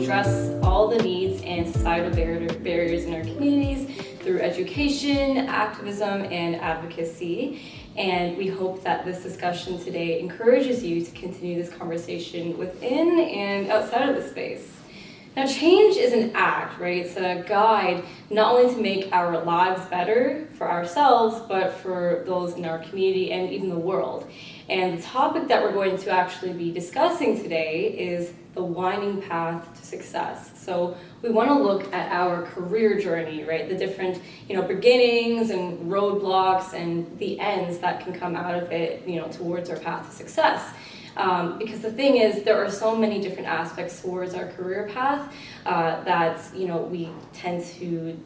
address all the needs and societal barriers in our communities through education, activism, and advocacy. And we hope that this discussion today encourages you to continue this conversation within and outside of the space. Now, change is an act, right? It's a guide not only to make our lives better for ourselves, but for those in our community and even the world. And the topic that we're going to actually be discussing today is the winding path to success. So we want to look at our career journey, right? The different, beginnings and roadblocks and the ends that can come out of it, towards our path to success. Because the thing is, there are so many different aspects towards our career path that we tend to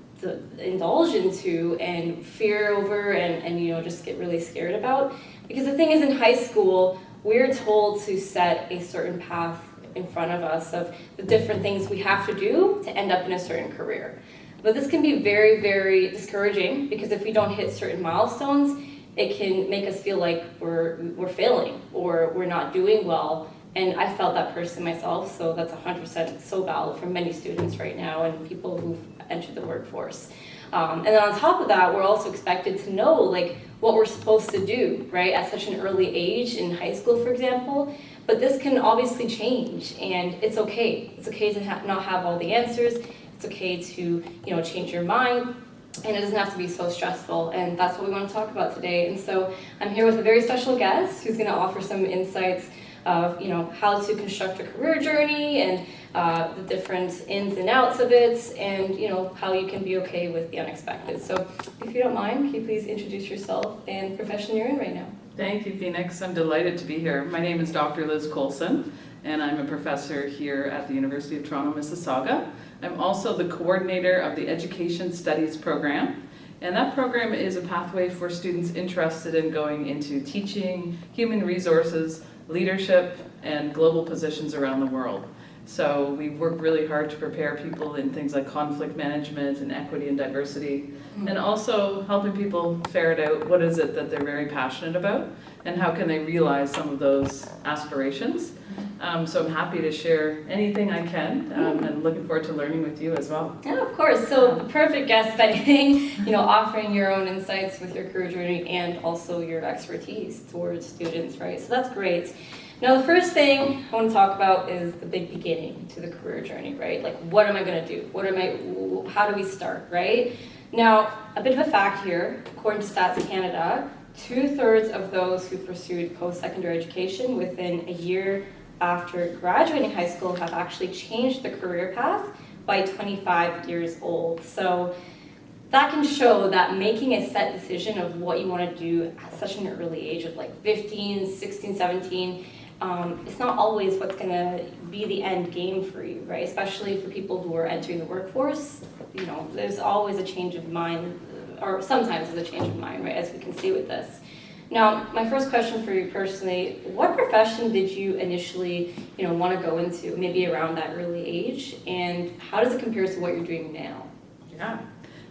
indulge into and fear over and just get really scared about. Because the thing is, in high school, we're told to set a certain path in front of us of the different things we have to do to end up in a certain career. But this can be very, very discouraging, because if we don't hit certain milestones, it can make us feel like we're failing or we're not doing well. And I felt that person myself, so that's 100% so valid for many students right now and people who've entered the workforce. And then on top of that, we're also expected to know what we're supposed to do, right, at such an early age in high school, for example. But this can obviously change, and it's okay. It's okay to not have all the answers. It's okay to change your mind. And it doesn't have to be so stressful, and that's what we want to talk about today. And so I'm here with a very special guest who's going to offer some insights of how to construct a career journey and the different ins and outs of it, and how you can be okay with the unexpected. So if you don't mind, can you please introduce yourself and the profession you're in right now? Thank you, Phoenix. I'm delighted to be here. My name is Dr. Liz Colson, and I'm a professor here at the University of Toronto, Mississauga. I'm also the coordinator of the Education Studies program, and that program is a pathway for students interested in going into teaching, human resources, leadership, and global positions around the world. So we work really hard to prepare people in things like conflict management and equity and diversity, and also helping people ferret out what is it that they're very passionate about and how can they realize some of those aspirations. So I'm happy to share anything I can, and looking forward to learning with you as well. Yeah, of course. So the perfect guest, if anything, offering your own insights with your career journey and also your expertise towards students, right? So that's great. Now, the first thing I want to talk about is the big beginning to the career journey, right? What am I going to do? How do we start, right? Now, a bit of a fact here, according to Stats Canada, 2/3 of those who pursued post-secondary education within a year after graduating high school have actually changed their career path by 25 years old. So that can show that making a set decision of what you want to do at such an early age of 15, 16, 17, it's not always what's going to be the end game for you, right? Especially for people who are entering the workforce. There's always a change of mind, or sometimes there's a change of mind, right, as we can see with this. Now, my first question for you personally, what profession did you initially, want to go into, maybe around that early age, and how does it compare to what you're doing now? Yeah.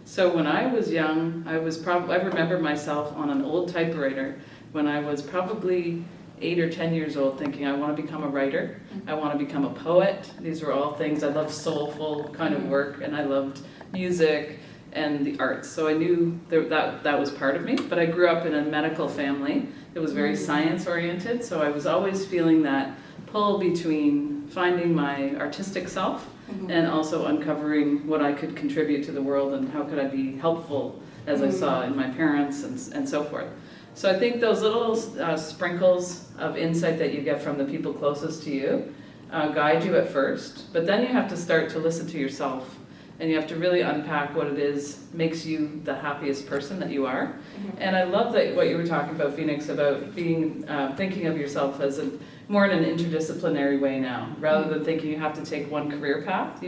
So when I was young, I remember myself on an old typewriter when I was probably 8 or 10 years old, thinking I want to become a writer, I want to become a poet. These were all things. I loved soulful kind of work, and I loved music and the arts. So I knew that was part of me, but I grew up in a medical family. It was very science oriented, so I was always feeling that pull between finding my artistic self and also uncovering what I could contribute to the world and how could I be helpful, as I saw in my parents and so forth. So I think those little sprinkles of insight that you get from the people closest to you guide you at first, but then you have to start to listen to yourself, and you have to really unpack what it is makes you the happiest person that you are. And I love that what you were talking about, Phoenix, about being thinking of yourself as more in an interdisciplinary way now, rather than thinking you have to take one career path.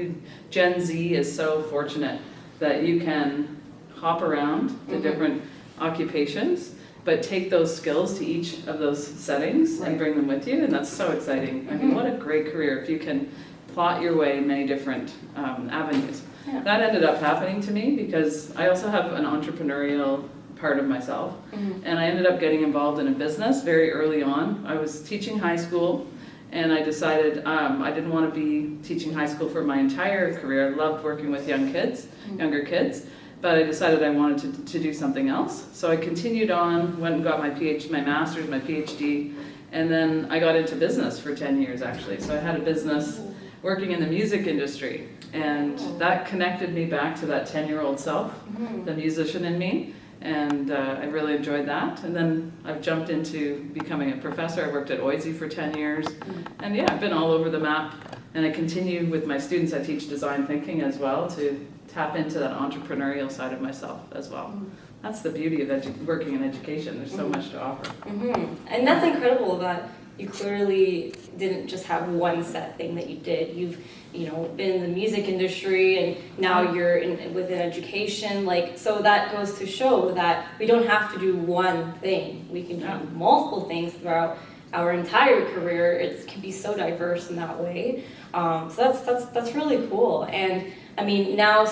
Gen Z is so fortunate that you can hop around to different occupations, but take those skills to each of those settings and bring them with you, and that's so exciting. I mean, what a great career if you can plot your way in many different avenues. Yeah. That ended up happening to me because I also have an entrepreneurial part of myself, and I ended up getting involved in a business very early on. I was teaching high school, And I decided I didn't want to be teaching high school for my entire career. I loved working with younger kids, but I decided I wanted to do something else. So I continued on, went and got my master's, my PhD, and then I got into business for 10 years actually. So I had a business working in the music industry, and that connected me back to that 10-year-old self, the musician in me. And I really enjoyed that. And then I've jumped into becoming a professor. I worked at OISE for 10 years. And yeah, I've been all over the map. And I continue with my students. I teach design thinking as well to tap into that entrepreneurial side of myself as well. That's the beauty of working in education. There's so much to offer. And that's incredible that you clearly didn't just have one set thing that you did. You've been in the music industry, and now you're within education. So that goes to show that we don't have to do one thing. We can do multiple things throughout our entire career. It can be so diverse in that way. So that's really cool. And I mean, now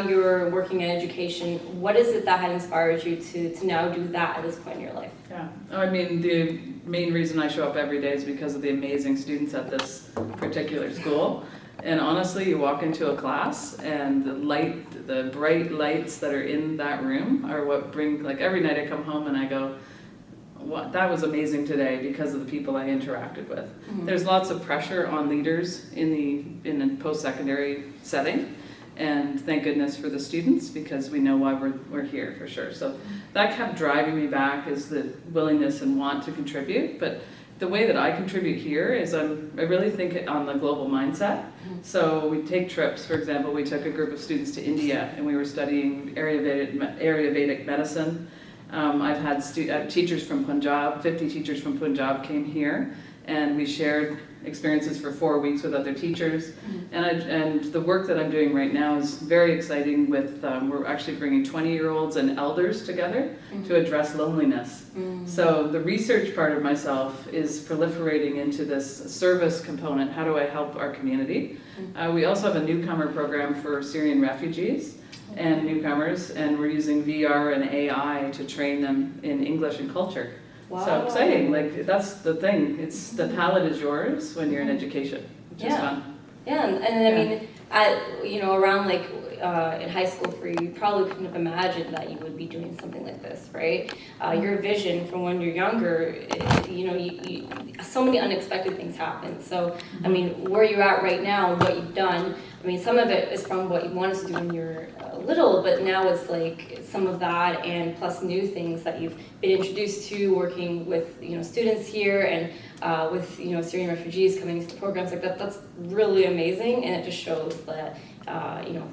you're working in education. What is it that had inspired you to now do that at this point in your life? Yeah, I mean, the main reason I show up every day is because of the amazing students at this particular school. And honestly, you walk into a class and the bright lights that are in that room are what bring, every night I come home and I go, that was amazing today because of the people I interacted with. There's lots of pressure on leaders in a post-secondary setting, and thank goodness for the students because we know why we're here for sure. So that kept driving me back, is the willingness and want to contribute. But the way that I contribute here is I really think on the global mindset. So we take trips. For example, we took a group of students to India and we were studying Ayurvedic medicine. I've had teachers from Punjab, 50 teachers from Punjab came here, and we shared experiences for 4 weeks with other teachers. And the work that I'm doing right now is very exciting with, we're actually bringing 20-year-olds and elders together to address loneliness. So the research part of myself is proliferating into this service component. How do I help our community? We also have a newcomer program for Syrian refugees and newcomers, and we're using VR and AI to train them in English and culture. Wow. So exciting, that's the thing. It's the palette is yours when you're in education, which is fun. Yeah, and I mean, around in high school for you probably couldn't have imagined that you would be doing something like this, right? Your vision from when you're younger, so many unexpected things happen. So, I mean, where you're at right now, what you've done, I mean, some of it is from what you wanted to do when you were little, but now it's some of that and plus new things that you've been introduced to, working with students here and with Syrian refugees coming into programs like that. That's really amazing, and it just shows that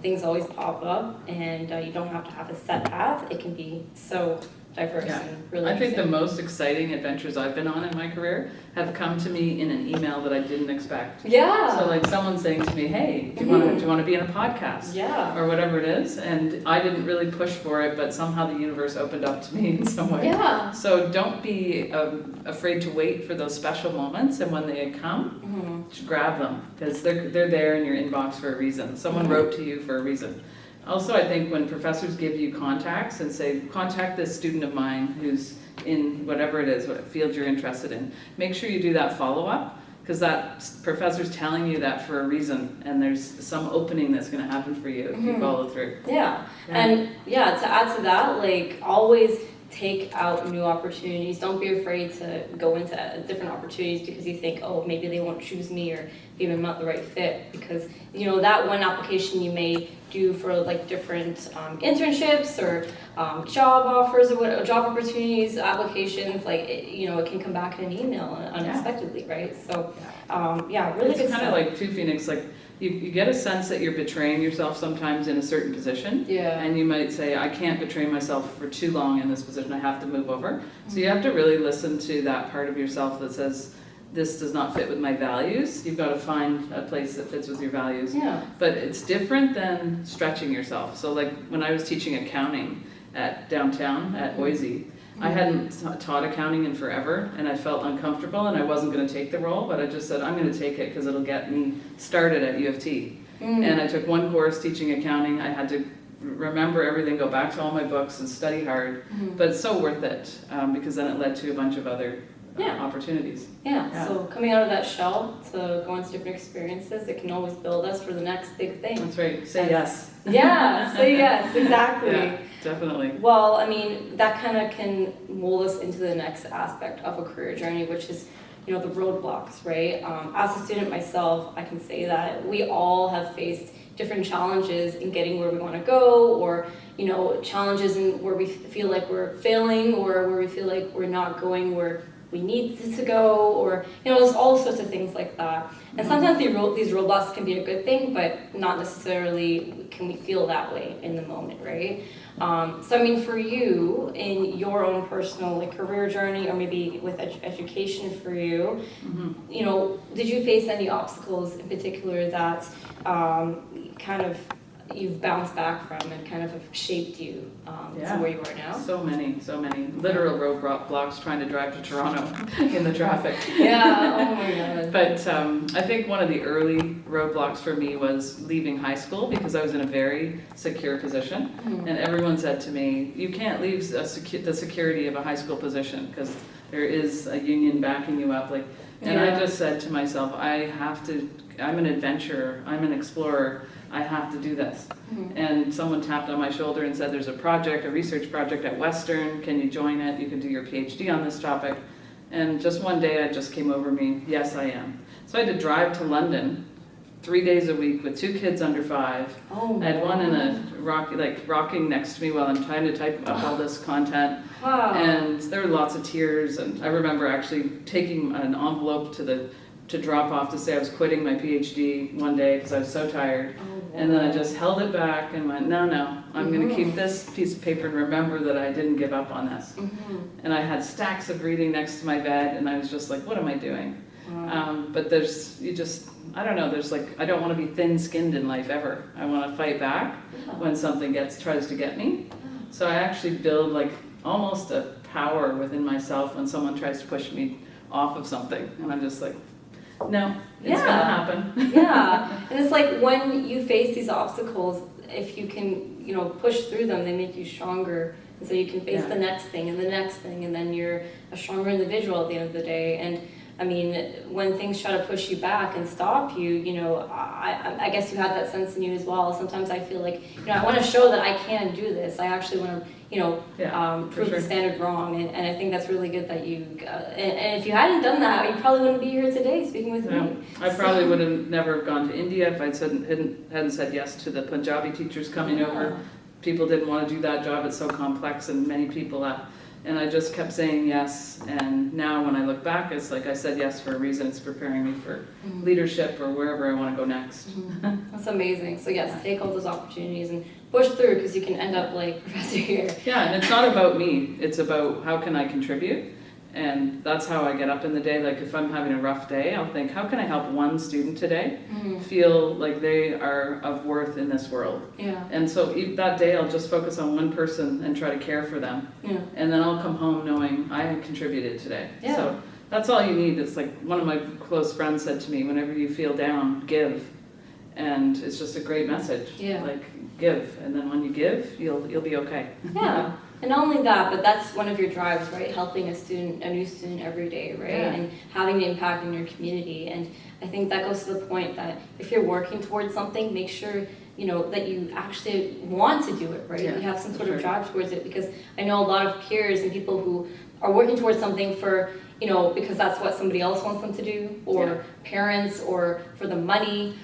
things always pop up, and you don't have to have a set path. It can be so diverse and really I think the most exciting adventures I've been on in my career have come to me in an email that I didn't expect. Yeah. So someone saying to me, hey, do you want to be in a podcast? Yeah. Or whatever it is. And I didn't really push for it, but somehow the universe opened up to me in some way. Yeah. So don't be afraid to wait for those special moments, and when they come, just grab them, because they're there in your inbox for a reason. Someone wrote to you for a reason. Also, I think when professors give you contacts and say, contact this student of mine who's in whatever it is, what field you're interested in, make sure you do that follow-up, because that professor's telling you that for a reason, and there's some opening that's going to happen for you if you follow through. Yeah. And to add to that, always take out new opportunities. Don't be afraid to go into different opportunities because you think, oh, maybe they won't choose me, or maybe I'm not the right fit, because that one application you may do for different internships or job offers or job opportunities, applications, it can come back in an email unexpectedly, right? So really it's kind of like too, Phoenix, you get a sense that you're betraying yourself sometimes in a certain position. Yeah. And you might say, I can't betray myself for too long in this position, I have to move over. So you have to really listen to that part of yourself that says, this does not fit with my values. You've got to find a place that fits with your values. Yeah. But it's different than stretching yourself. So when I was teaching accounting at downtown at OISE, I hadn't taught accounting in forever, and I felt uncomfortable, and I wasn't going to take the role, but I just said, I'm going to take it because it'll get me started at U of T. And I took one course teaching accounting. I had to remember everything, go back to all my books and study hard, but it's so worth it, because then it led to a bunch of other opportunities. Yeah, so coming out of that shell to go into different experiences, it can always build us for the next big thing. That's right. Say yes. Yeah, say yes, exactly. Yeah, definitely. Well, I mean, that kind of can mold us into the next aspect of a career journey, which is, you know, the roadblocks, right? As a student myself, I can say that we all have faced different challenges in getting where we want to go, or, you know, challenges in where we feel like we're failing, or where we feel like we're not going where we need to go, or, you know, there's all sorts of things like that. And sometimes these roadblocks can be a good thing, but not necessarily can we feel that way in the moment, right? So I mean, for you, in your own personal like career journey, or maybe with education for you, you know, did you face any obstacles in particular that kind of you've bounced back from and kind of have shaped you to where you are now? So many literal roadblocks trying to drive to Toronto in the traffic. Yeah, oh my God. But I think one of the early roadblocks for me was leaving high school, because I was in a very secure position, and everyone said to me, you can't leave the security of a high school position because there is a union backing you up. And I just said to myself, I'm an adventurer, I'm an explorer, I have to do this. And someone tapped on my shoulder and said, there's a research project at Western, can you join it? You can do your PhD on this topic. And just one day it just came over me, yes I am. So I had to drive to London 3 days a week with 2 kids under 5. I had one in a rocking next to me while I'm trying to type up all this content. Wow. And there were lots of tears, and I remember actually taking an envelope to drop off to say I was quitting my PhD one day because I was so tired. And then I just held it back and went, no, I'm going to keep this piece of paper and remember that I didn't give up on this. And I had stacks of reading next to my bed, and I was just like, what am I doing? But I don't know, I don't want to be thin-skinned in life ever. I want to fight back when something tries to get me. So I actually build almost a power within myself when someone tries to push me off of something. And I'm just like, no, it's gonna happen. And it's like when you face these obstacles, if you can, you know, push through them, they make you stronger. And so you can face the next thing and the next thing, and then you're a stronger individual at the end of the day. And I mean, when things try to push you back and stop you, you know, I guess you have that sense in you as well. Sometimes I feel like, you know, I want to show that I can do this. I actually want to, you know, prove the standard wrong. And I think that's really good that you, and if you hadn't done that, you probably wouldn't be here today speaking with me. I probably would have never gone to India if I hadn't said yes to the Punjabi teachers coming over. People didn't want to do that job. It's so complex, and many people and I just kept saying yes, and now when I look back, it's like I said yes for a reason. It's preparing me for leadership or wherever I want to go next. That's amazing. So yes, take all those opportunities and push through, because you can end up like Professor here. Yeah, and it's not about me. It's about how can I contribute, and that's how I get up in the day. Like if I'm having a rough day, I'll think, how can I help one student today feel like they are of worth in this world? And so that day I'll just focus on one person and try to care for them. And then I'll come home knowing I contributed today. So that's all you need. It's like one of my close friends said to me, whenever you feel down, give. And it's just a great message. Like give, and then when you give, you'll be okay. And not only that, but that's one of your drives, right? Helping a new student every day, right? And having an impact in your community. And I think that goes to the point that if you're working towards something, make sure, you know, that you actually want to do it, right? You have some sort of drive towards it, because I know a lot of peers and people who are working towards something for, you know, because that's what somebody else wants them to do, or parents, or for the money.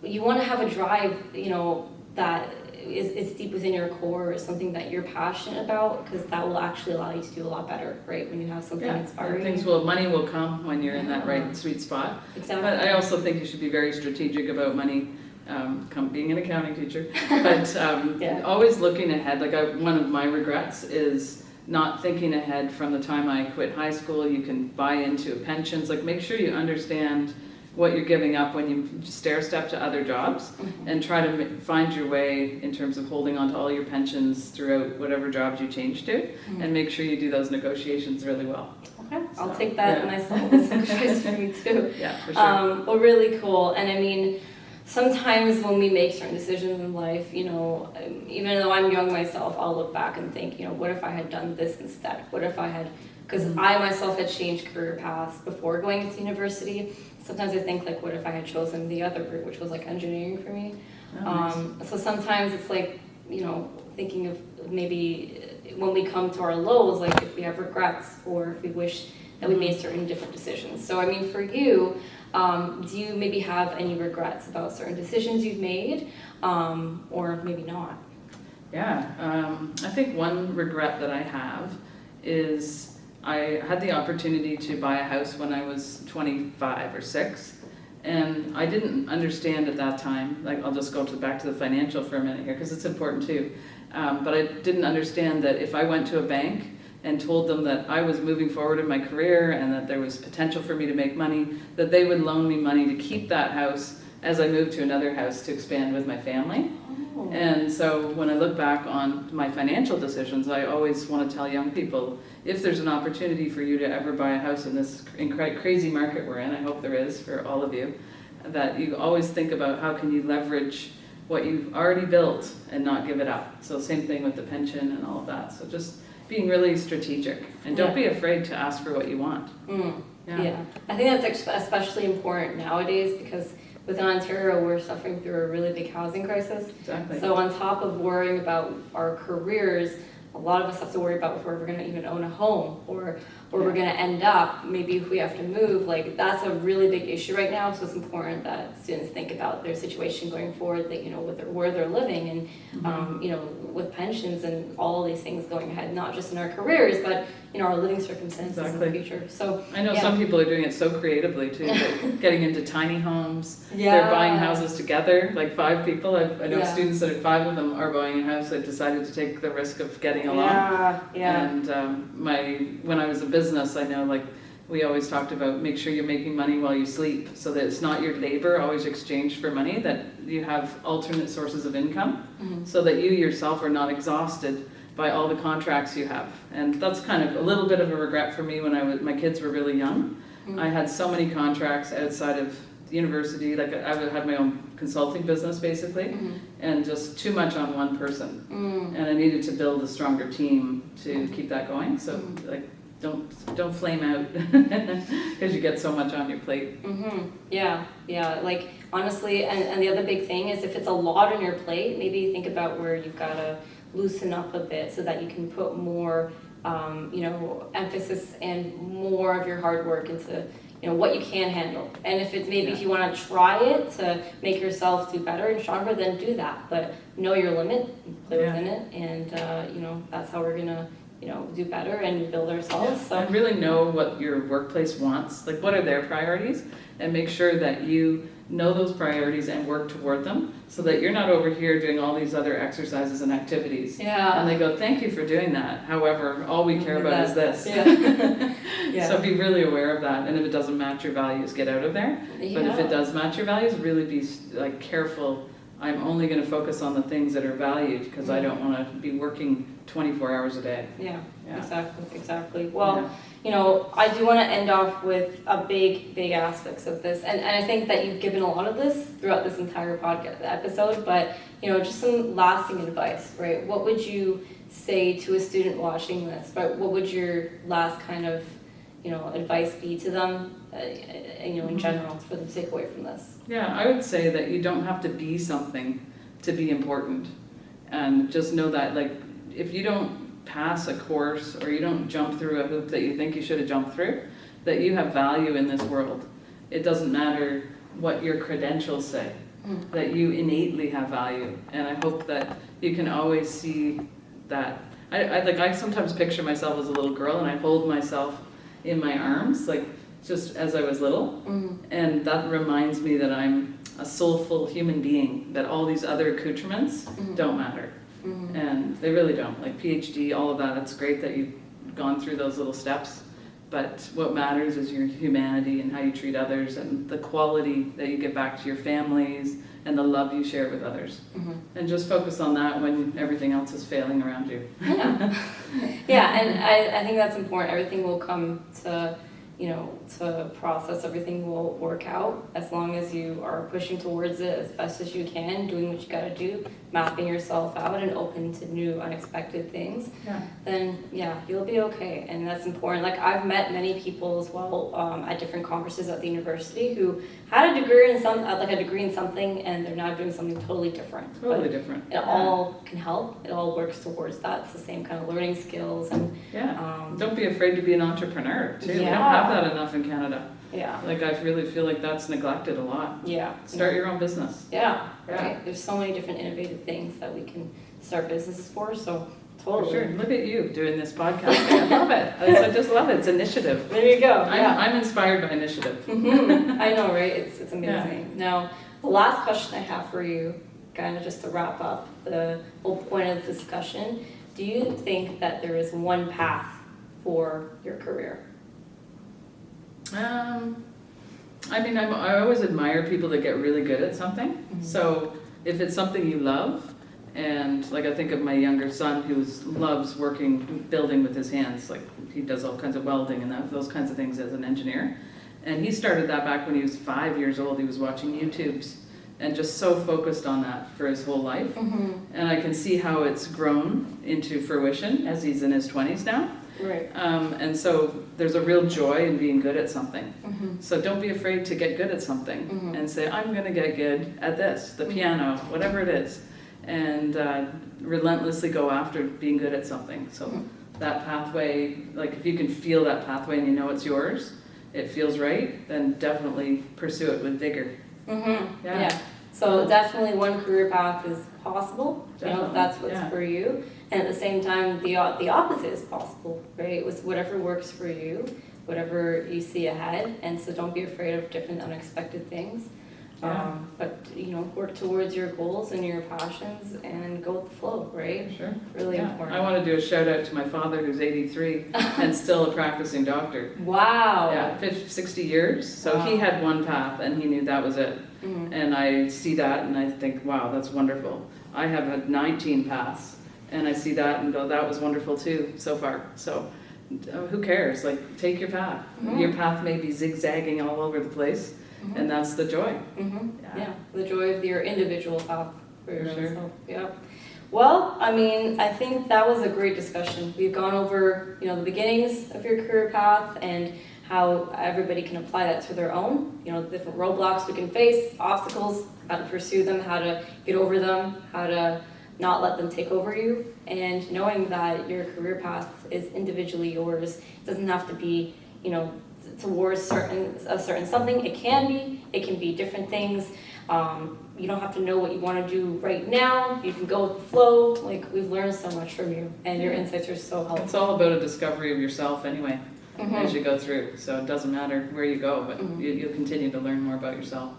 You want to have a drive, you know, that is deep within your core, or something that you're passionate about, because that will actually allow you to do a lot better, right? When you have something inspiring. Money will come when you're in that right sweet spot. Exactly. But I also think you should be very strategic about money, being an accounting teacher. But always looking ahead. One of my regrets is not thinking ahead from the time I quit high school. You can buy into pensions. Make sure you understand what you're giving up when you stair step to other jobs, and try to find your way in terms of holding on to all your pensions throughout whatever jobs you change to, and make sure you do those negotiations really well. Okay, I'll take that, and I saw this advice for me too. Yeah, for sure. Well, really cool. And I mean, sometimes when we make certain decisions in life, you know, even though I'm young myself, I'll look back and think, you know, what if I had done this instead? What if I had, because I myself had changed career paths before going into university. Sometimes I think like, what if I had chosen the other route, which was like engineering for me? Oh, So sometimes it's like, you know, thinking of maybe when we come to our lows, like if we have regrets or if we wish that we made certain different decisions. So I mean, for you, do you maybe have any regrets about certain decisions you've made, or maybe not? Yeah, I think one regret that I have is I had the opportunity to buy a house when I was 25 or 6, and I didn't understand at that time, like I'll just go back to the financial for a minute here because it's important too, but I didn't understand that if I went to a bank and told them that I was moving forward in my career and that there was potential for me to make money, that they would loan me money to keep that house as I moved to another house to expand with my family. Oh. And so when I look back on my financial decisions, I always want to tell young people, if there's an opportunity for you to ever buy a house in this crazy market we're in, I hope there is for all of you, that you always think about how can you leverage what you've already built and not give it up. So same thing with the pension and all of that. So just being really strategic, and don't be afraid to ask for what you want. Yeah, I think that's especially important nowadays because within Ontario, we're suffering through a really big housing crisis. Exactly. So on top of worrying about our careers, a lot of us have to worry about where we're going to even own a home or where we're going to end up. Maybe if we have to move, like that's a really big issue right now. So it's important that students think about their situation going forward, that, you know, with where they're living and, you know, with pensions and all these things going ahead, not just in our careers, but, you know, our living circumstances in the future. So I know some people are doing it so creatively too, like getting into tiny homes. Yeah. They're buying houses together, like 5 people. I know students that are 5 of them are buying a house that decided to take the risk of getting along. And when I was in business, I know like we always talked about make sure you're making money while you sleep, so that it's not your labor always exchanged for money, that you have alternate sources of income, so that you yourself are not exhausted by all the contracts you have. And that's kind of a little bit of a regret for me when my kids were really young. I had so many contracts outside of the university, like I had my own consulting business basically, and just too much on one person. And I needed to build a stronger team to keep that going. So like, don't flame out because you get so much on your plate. Yeah, like honestly, and the other big thing is if it's a lot on your plate, maybe think about where you've got to loosen up a bit so that you can put more, you know, emphasis and more of your hard work into, you know, what you can handle. And if it's maybe if you want to try it to make yourself do better and stronger, then do that. But know your limit, play within it, and you know, that's how we're gonna, you know, do better and build ourselves. So and really know what your workplace wants, like what are their priorities, and make sure that you know those priorities and work toward them, so that you're not over here doing all these other exercises and activities. And they go, thank you for doing that. However, all we care about is this. So be really aware of that. And if it doesn't match your values, get out of there. But if it does match your values, really be like careful. I'm only going to focus on the things that are valued because I don't want to be working 24 hours a day. Exactly. Well, you know, I do want to end off with a big aspects of this, and I think that you've given a lot of this throughout this entire podcast episode, but, you know, just some lasting advice, right? What would you say to a student watching this, right? What would your last kind of, you know, advice be to them, you know, in general, for them to take away from this? Yeah, I would say that you don't have to be something to be important, and just know that, like, if you don't pass a course or you don't jump through a hoop that you think you should have jumped through, that you have value in this world. It doesn't matter what your credentials say, that you innately have value. And I hope that you can always see that. I sometimes picture myself as a little girl and I hold myself in my arms, like just as I was little. And that reminds me that I'm a soulful human being, that all these other accoutrements don't matter. And they really don't. Like PhD, all of that, it's great that you've gone through those little steps, but what matters is your humanity and how you treat others and the quality that you give back to your families and the love you share with others. And just focus on that when everything else is failing around you. And I think that's important. Everything will come to, to process, everything will work out as long as you are pushing towards it as best as you can, doing what you got to do, mapping yourself out and open to new unexpected things. Yeah. Then you'll be okay. And that's important. Like, I've met many people as well at different conferences at the university who had a degree in something, and they're now doing something totally different. Totally But different. it all can help. It all works towards that. It's the same kind of learning skills and Don't be afraid to be an entrepreneur too. We don't Yeah. have that enough in Canada. yeah. Like, I really feel like that's neglected a lot. Yeah. Start your own business. Yeah, Yeah. right. There's so many different innovative things that we can start businesses for. So For totally. sure. Look at you doing this podcast. I love it. I just love it. It's initiative. There you go. Yeah. I'm inspired by initiative. I know, right? It's amazing. Now, the last question I have for you, kind of just to wrap up the whole point of the discussion, do you think that there is one path for your career? I always admire people that get really good at something. Mm-hmm. So if it's something you love, and like I think of my younger son who loves building with his hands, like he does all kinds of welding and those kinds of things as an engineer. And he started that back when he was 5 years old. He was watching YouTubes and just so focused on that for his whole life. Mm-hmm. And I can see how it's grown into fruition as he's in his 20s now. Right. And so there's a real joy in being good at something. Mm-hmm. So don't be afraid to get good at something Mhm. and say, I'm going to get good at this, the piano, whatever it is. And relentlessly go after being good at something. So Mhm. that pathway, like if you can feel that pathway and you know it's yours, it feels right, then definitely pursue it with vigor. Mm-hmm. Yeah. So definitely one career path is possible, if Definitely, that's what's yeah. for you. And at the same time, the opposite is possible, right? With whatever works for you, whatever you see ahead. And so don't be afraid of different unexpected things. Yeah. But, work towards your goals and your passions and go with the flow, right? Sure. Really Yeah. important. I want to do a shout out to my father who's 83 and still a practicing doctor. Wow. Yeah, 50, 60 years. So he Wow. had one path and he knew that was it. Mhm. And I see that and I think, wow, that's wonderful. I have had 19 paths and I see that and go, that was wonderful too so far. So who cares? Like, take your path. Mhm. Your path may be zigzagging all over the place Mhm. and that's the joy. Mm-hmm. Yeah. Yeah, the joy of your individual path for your own sure. self. Yeah. Well, I think that was a great discussion. We've gone over, the beginnings of your career path and how everybody can apply that to their own. The different roadblocks we can face, obstacles, how to pursue them, how to get over them, how to not let them take over you, and knowing that your career path is individually yours. It doesn't have to be, towards a certain something. It can be different things. You don't have to know what you want to do right now. You can go with the flow. Like, we've learned so much from you, and your insights are so helpful. It's all about a discovery of yourself anyway Mhm. as you go through. So it doesn't matter where you go, but Mhm. you'll continue to learn more about yourself.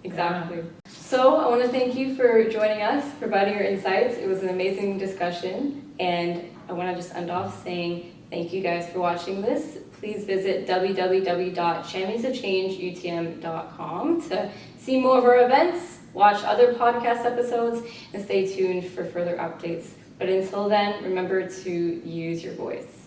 Exactly. So I want to thank you for joining us, providing your insights. It was an amazing discussion, and I want to just end off saying thank you guys for watching this. Please visit www.championsofchangeutm.com to see more of our events, watch other podcast episodes, and stay tuned for further updates. But until then, remember to use your voice.